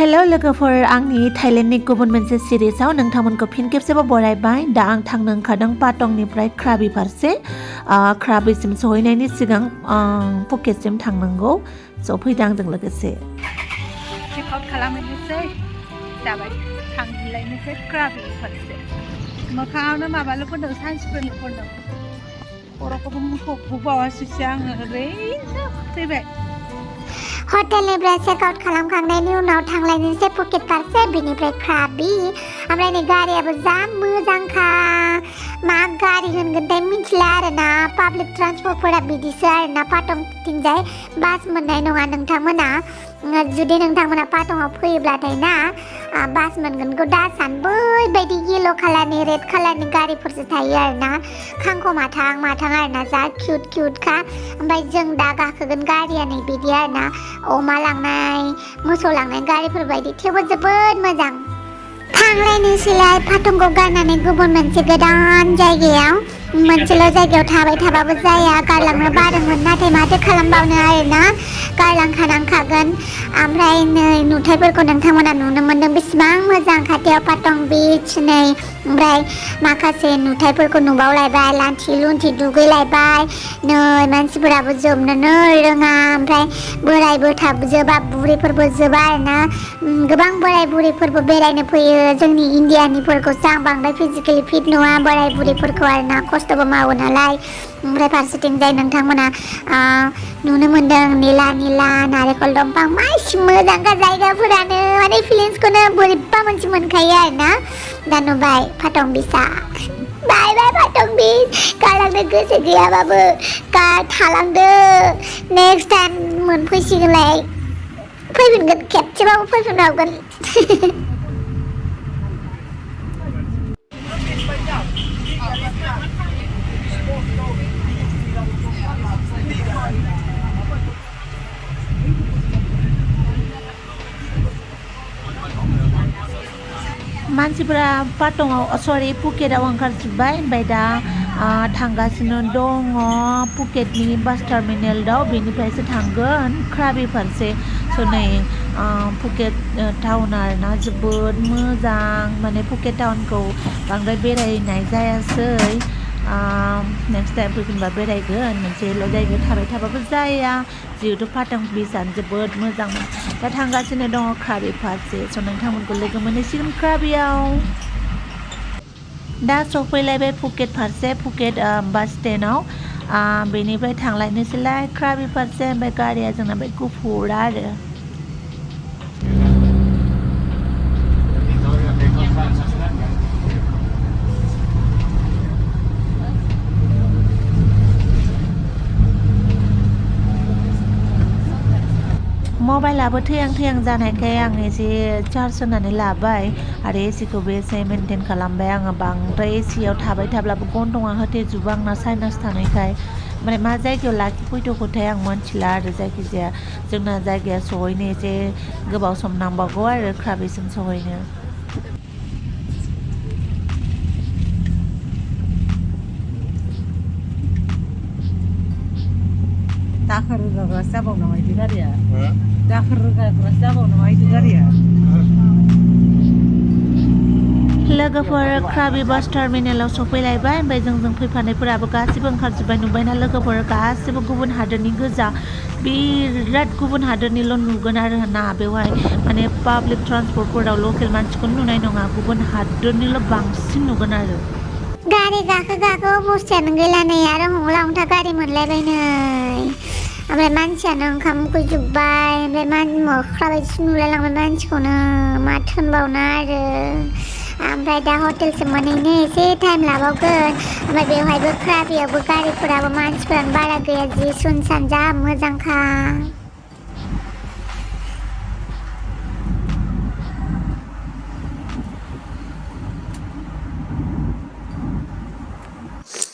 हेल' लोगोफोर आंनि थाइलेण्डनि गुबुन मोनसे सिरिजआव नोंथांमोनखौ फिन खेबसेबाव बरायबाय। दा आं थांनो ओंखारदों पाटंनिफ्राय क्राबि फारसे। क्राबिसिम सहैनायनि सिगां फुकेतसिम थांनांगौ। स' फैदो आंजों लोगोसे। चेकआउट खालामहैनोसै जाबाय थांलायनोसै क्राबि फारसे। मोखाङावनो माबाल' फोनदों सानस्क्रिनल' फोनदों। खर'खौबो मुखौबो बावासैसो आङो ओरैनो फैबाय। हटेलनिफ्राय चेकआउट खालामखांनायनि उनाव थांलायनोसै फुकेत फारसे बिनिफ्राय क्राबि। ओमफ्राय नै गारियाबो जा मोजांखा। मा गारि होनगोनथाय मिथिला आरोना। पाब्लिक ट्रान्सपर्टफोरा बिदिसो आरोना पाटंथिंजाय बास मोननाय नङा नोंथांमोना। जुदि नोंथांमोना पाटंआव फैयोब्लाथाय ना बास मोनगोनखौ दा सान बैबायदि येल' कालारनि रेड कालारनि गारिफोरसो थायो आरोना। खांख' माथां माथां आरोना जा किउट किउटखा। ओमफ्राय जों दा गाखोगोन गारिया नै बिदि आरोना अमा लांनाय मोसौ लांनाय गारिफोर बायदि थेवबो जोबोद मोजां। थांलायनोसैलाय पाटंखौ गारनानै गुबुन मोनसे गोदान जायगायाव। मोनसेल' जायगायाव थाबाय थाबाबो जाया गारलांनो बादोंमोन नाथाय माथो खालामबावनो आरोना गारलांखानांखागोन। ओमफ्राय नै नुथायफोरखौ नोंथांमोना नुनो मोन्दों बेसेबां मोजां खाथियाव पाटं बीच नै। ओमफ्राय माखासे नुथायफोरखौ नुबावलायबाय लान्थि लुन्थि दुगैलायबाय। नै मानसिफोराबो जोबनोनो रोङा। ओमफ्राय बोरायबो जोबा बुरैफोरबो जोबा आरोना। गोबां बोराय बुरैफोरबो बेरायनो फैयो। जोंनि इण्डियानिफोरखौसो आं बांद्राय फिजिकेलि फिट नङा बोराय बुरैफोरखौ आरोना खस्थ'बो मावो नालाय। ओमफ्राय फारसेथिंजाय नोंथांमोना नुनो मोन्दों निला निला नारेंखल दंफां मासि मोजांखा जायगाफोरानो माने फिलिंसखौनो बोरैबा मोनसे मोनखायो आरोना। दा नुबाय पाटं बीचआ। बाय बाय पाटं बीच गालांनो गोसो गैयाबाबो थालांदो। नेक्स्ट टाइम मोनफैसिगोनलाय फैफिनगोन खेबसेबाबो फैफिनबावगोन। मानसिफोरा फुकेतआव ओंखारजोब्बाय। ओमफ्राय दा थांगासिनो दङ फुकेतनि बास टार्मिनेलाव। बेनिफ्रायसो थांगोन क्राबि फारसे। स' नै फुकेत टाउन आरोना जोबोद मोजां। माने फुकेत टाउनखौ बांद्राय बेरायनाय जायासै। नेक्स्ट टाइम फैफिनबा बेरायगोन। मोनसेल' जायगायाव थाबाय थाबाबो जाया जिहेथु पाटं बीचआनो जोबोद मोजां। दा थांगासिनो दङ क्राबि फारसे। स' नोंथांमोनखौ लोगो मोनहैसिगोन क्राबियाव। दा सफैलायबाय फुकेत फारसे फुकेत बास स्टेन्डआव। बेनिफ्राय थांलायनोसैलाय क्राबि फारसे। ओमफ्राय गारिया जोंना बे गुफुर आरो। मबाइलाबो थैहां जानायखाय आं एसे चार्ज होनानै लाबाय आरो एसिखौबो एसे मेनटेन खालामबाय आङो। बांद्राय एसियाव थाबाय थाब्लाबो गन्थंआ होथेजोबो आंना साइनास थानायखाय। माने मा जायगायाव लाखिफैथ'खोथाय आं मिथिला आरो। जायखिजाया जोंना जायगाया सहैनो एसे गोबाव सम नांबावगौ आरो क्राबिसिम सहैनो। दाखोर रोगाग्रासो जाबाव नामा बिदि गारिया? दाखोर रोगाग्रासो जाबाव नामा बिदि गारिया? लोगोफोर क्राबि बास टार्मिनेलाव सफैलायबाय। ओमफ्राय जोंजों फैफानायफोराबो गासिबो ओंखारजोब्बाय। नुबायना लोगोफोर गासिबो गुबुन हादोरनि गोजा। बिराद गुबुन हादोरनिल' नुगोन आरो ना बेवहाय। माने पाब्लिक ट्रान्सपर्टफोराव लकेल मानसिखौनो नुनाय नङा। गुबुन हादोरनिल' बांसिन नुगोन आरो। गारि गाखो अबस्थायानो गैला नै आरो हंला हंथा गारि मोनलायबाय नै। ओमफ्राय मानसियानो ओंखाम उखैजोब्बाय। ओमफ्राय मोख्रा बायदिसो नुलायलांबाय मानसिखौनो माथो होनबावनो आरो। ओमफ्राय दा हटेलसिम मोनहैनो एसे टाइम लाबावगोन। ओमफ्राय बेवहायबो क्राबियावबो गारिफोराबो मानसिफोरानो बारा गैया जि सुनसान जा मोजांखा।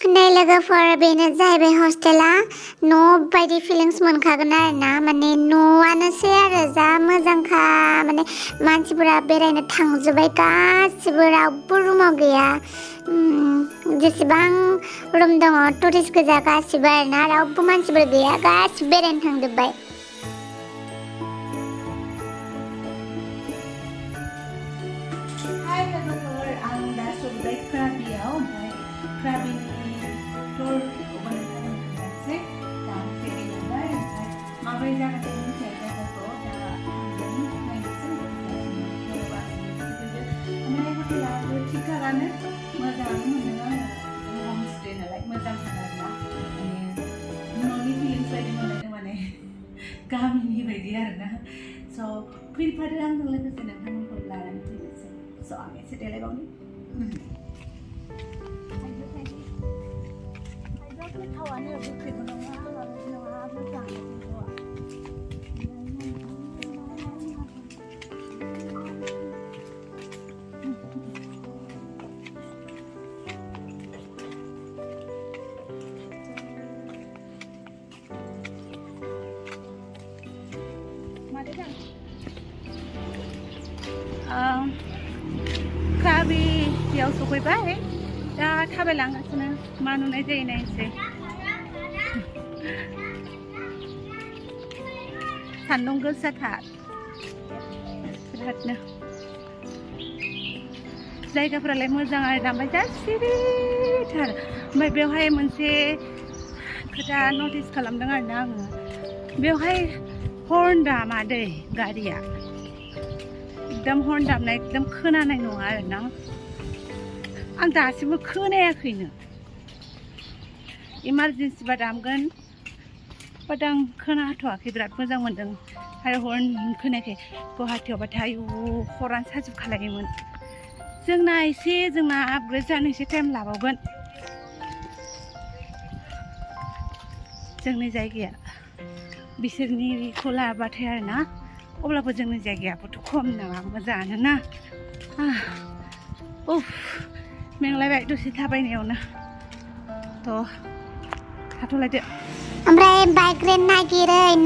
नै लोगोफोर बेनो जाहैबाय हस्टेला। न' बायदि फिलिंस मोनखागोन आरोना। माने न'आनोसै आरो जा मोजांखा। माने मानसिफोरा बेरायनो थांजोब्बाय गासिबो रावबो रुमाव गैया। जेसेबां रुम दङ टुरिस्ट गोजा गासिबो आरोना रावबो मानसिफोर गैया गासिबो बेरायनो थांजोब्बाय। थाङानो मोजाङानो मोनदों आङो हम स्टे नालाय मोजांथार आरोना न'नि फिलिंस बायदि मोनदों माने गामिनि बायदि आरोना स' फैफादो आंजों लोगोसे नोंथांमोनखौ लानानै फैनोसै स' आं एसे देलायबावनि गोथावानो गोखैबो नङा माबाबो नङा मोजाङानो krabiयाव सफैबाय दा थाबायलांगासिनो मा नुनाय जायो नायनोसै सान्दुं गोसाथार बिरादनो जायगाफोरालाय मोजां आरो ओमफ्राय जा सिरिथार ओमफ्राय बेवहाय मोनसे खोथा नटिस खालामदों आरोना आङो बेवहाय हर्न दामा दै गारिया एकदम हर्न दामनाय एकदम खोनानाय नङा आरोना आं दासिमबो खोनायाखैनो इमारजेन्सिबा दामगोन बाट आं खोनाथ'वाखै बिराद मोजां मोनदों आरो हर्न खोनायाखै गुवाहाटियावबाथाय आयु हरानो साजोबखालायोमोन जोंना आपग्रेड जानो एसे टाइम लाबावगोन जोंनि जायगाया बिसोरनिखौ लाबाथाय आरोना अब्लाबो जोंनि जायगायाबोथ' खम नङा मोजाङानो ना उफ मेंलायबाय दसे थाबायनायावनो थ' थाथ'लायदो ओमफ्राय बाइक रेन्ट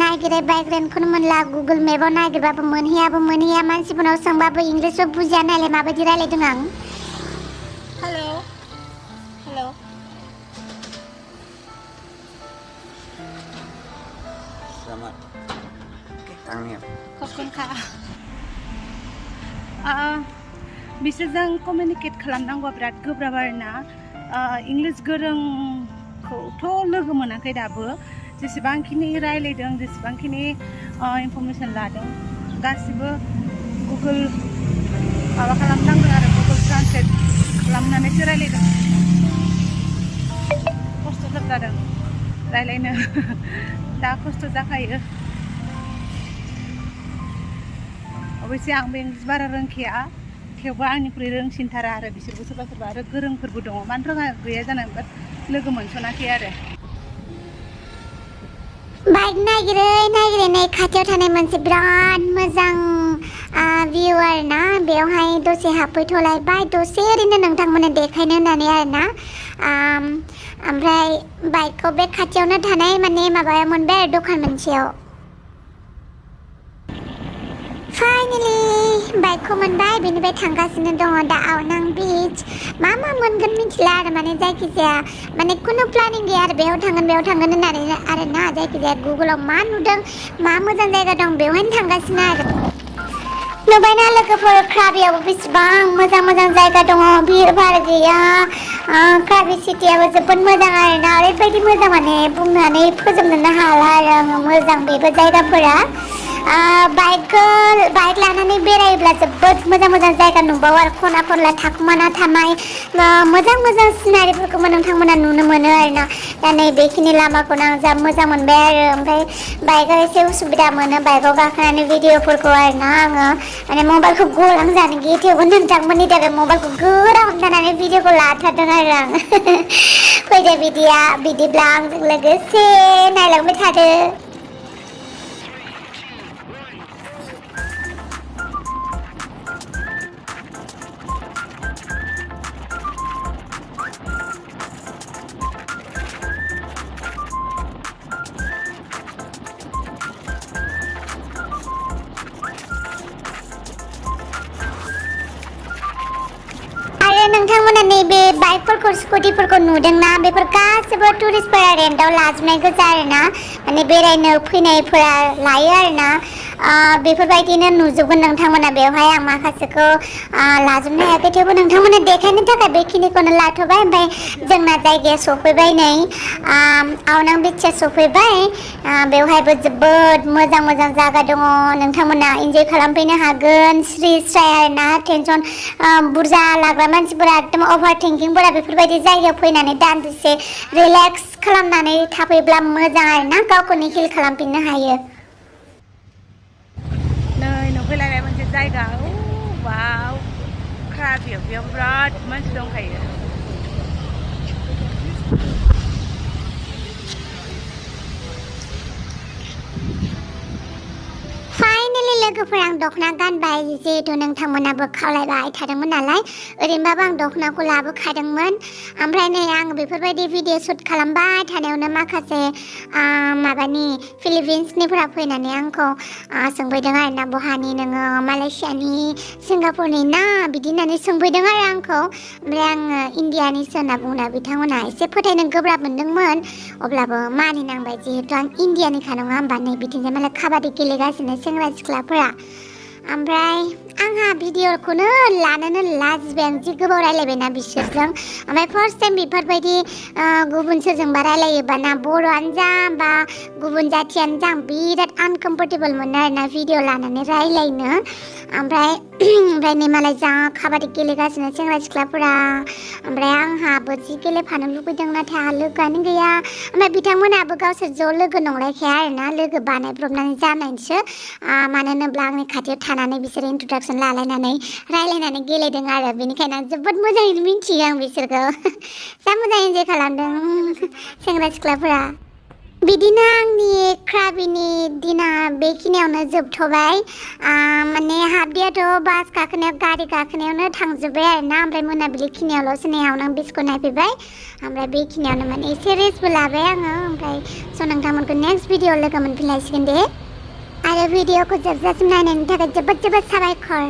नागिरै बाइक रेन्टखौनो मोनला गुगोल मेपाव नागिरबाबो मोनहैया मानसिफोरनाव सोंबाबो इंलिसबो बुजिया नायलाय माबायदि रायलायदों आं हेलौ Selamat. Tangnya. खबखनखा बिसोरजों कमिउनिकेट खालामनांगौ बिराद गोब्राब आरोना इंलिस गोरोंखौथ' लोगो मोनाखै दाबो जेसेबांखिनि रायलायदों जेसेबांखिनि इनफरमेसन लादों गासिबो गुगोल माबा खालामनांदों आरो गुगोल ट्रान्सलेट खालामनानैसो रायलायदों खस्थ'थार जादों रायलायनो दा खस्थ' जाखायो अबयसे आंबो इंलिस बारा रोंखाया थेवबो आंनिख्रुइ रोंसिनथारा आरो बिसोरबो सोरबा आरो गोरोंफोरबो दङ मानो रोङा गैया जानो लोगो मोनसनाखै आरो बाइक नागिरै खाथियाव थानाय मोनसे बिराद मोजां भिउ आरोना बेवहाय दसे हाबफैथ'लायबाय दसे ओरैनो नोंथांमोननो देखायनो होननानै आरोना ओमफ्राय बाइकखौ बे खाथियावनो थानाय माने माबायाव मोनबाय आरो दखान मोनसेयाव फाइनेलि बाइकखौ मोनबाय बेनिफ्राय थांगासिनो दङ दा आवनां बीच मा मोनगोन मिथिला आरो माने जायखिजाया माने खुनु प्लानिं गैया आरो बेयाव थांगोन होननानै आरोना जायखिजाया गुगोलाव मा नुदों मा मोजां जायगा दं बेवहायनो थांगासिनो आरो नुबायना लोगोफोर क्राबियावबो बेसेबां मोजां जायगा दङ भिर भार गैया क्राबि सिटियाबो जोबोद मोजां आरोना ओरैबायदि मोजां माने बुंनानै फोजोबनोनो हाला आरो आङो मोजां बेबो जायगाफोरा बाइक लानानै बेरायोब्ला जोबोद मोजां जायगा नुबावो आरो खना खनला थाखुमाना थानाय मोजां सिनारिफोरखौबो नोंथांमोना नुनो मोनो आरोना दा नै बेखिनि लामाखौनो आं जा मोजां मोनबाय आरो ओमफ्राय बाइकआव एसे उसुबिदा मोनो बाइकआव गाखोनानै भिडिअफोरखौ आरोना आङो माने मबाइलखौ गलांजानो गियो थेवबो नोंथांमोननि थाखाय मबाइलखौ गोरा हमथानानै भिडिअखौ लाथारदों आरो आं फैदो बिदिब्ला आंजों लोगोसे नायलांबाय थादो नोंथांमोना नैबे बाइकफोरखौ स्कुटिफोरखौ नुदोंना बेफोर गासैबो टुरिस्टफोरा रेन्टआव लाजोबनाय गोजा आरोना माने बेरायनो फैनायफोरा लायो आरोना बेफोरबायदिनो नुजोबगोन नोंथांमोना बेवहाय आं माखासेखौ लाजोबनो हायाखै थेवबो नोंथांमोननो देखायनो थाखाय बेखिनिखौनो लाथ'बाय ओमफ्राय जोंना जायगाया सफैबाय नै आवनां बिचआ सफैबाय बेवहायबो जोबोद मोजां मोजां जायगा दङ नोंथांमोना इन्जय खालामफैनो हागोन स्रि स्राय आरोना टेनसन बुरजा लाग्रा मानसिफोरा एकदम अभार थिंकिंफोरा बेफोरबायदि जायगायाव फैनानै दान्दिसे रिलेक्स खालामनानै थाफैब्ला मोजां आरोना गावखौनो हिल खालामफिननो हायो नै नुफैलायबाय मोनसे जायगा वाव क्राबियाव बेयाव बिराद मानसि दंखायो फाइनालि लोगोफोर आं दख'ना गानबाय जिहेथु नोंथांमोनाबो खावलायबाय थादोंमोन नालाय ओरैनोबाबो आं दख'नाखौ लाबोखादोंमोन ओमफ्राय नै आं बेफोरबायदि भिडिअ शुट खालामबाय थानायावनो माखासे माबानि फिलिपिन्सनिफोरा फैनानै आंखौ सोंफैदों आरोना बहानि नोङो मालयेसियानि सिंगापुरनि ना बिदि होननानै सोंफैदों आरो आंखौ ओमफ्राय आङो इण्डियानिसो होनना बुंना बिथांमोना एसे फोथायनो गोब्राब मोनदोंमोन अब्लाबो मानिनांबाय जिहेथु आं इण्डियानिखा नङा होमबा नै बिथिंजाय मालाय काबादि गेलेगासिनो सेंग्रा सिख्लाफोरा ओमफ्राय आंहा भिडिअखौनो लानोनो लाजिबाय आं जि गोबाव रायलायबायना बिसोरजों ओमफ्राय फार्स्ट टाइम बेफोरबायदि गुबुन सोरजोंबा रायलायोबा ना बर'आनो जा बा गुबुन जाथियानो जा आं बिराद आनकम्फर्टेबल मोनो आरोना भिडिअ लानानै रायलायनो ओमफ्राय नै मालाय जा काबादि गेलेगासिनो सेंग्रा सिख्लाफोरा ओमफ्राय आंहाबो जि गेलेफानो लुबैदों नाथाय आंहा लोगोआनो गैया ओमफ्राय बिथांमोनाबो गावसोर ज' लोगो नंलायखाया आरोना लोगो बानायब्रबनानै जानायसो मानो होनोब्ला आंनि खाथियाव थानानै बिसोर इन्ट्रडाक्सन लालायनानै रायलायनानै गेलेदों आरो बेनिखायनो आं जोबोद मोजाङैनो मिन्थियो आं बिसोरखौ जा मोजां इन्जय खालामदों सेंग्रा सिख्लाफोरा बिदिनो आंनि क्राबिनि दिना बेखिनियावनो जोबथ'बाय माने हाफ डेयाथ' बास गाखोनायाव गारि गाखोनायावनो थांजोब्बाय आरोना ओमफ्राय मोनाबिलिखिनियावल'सो नै आवनां बिचखौ नायफैबाय ओमफ्राय बेखिनियावनो माने एसे रेस्टबो लाबाय आङो ओमफ्राय स' नोंथांमोनखौ नेक्स्ट भिडिअ लोगो मोनफिनलायसिगोन दे आरो भिडिअखौ जोबजासिम नायनायनि थाखाय जोबोद जोबोद साबायखर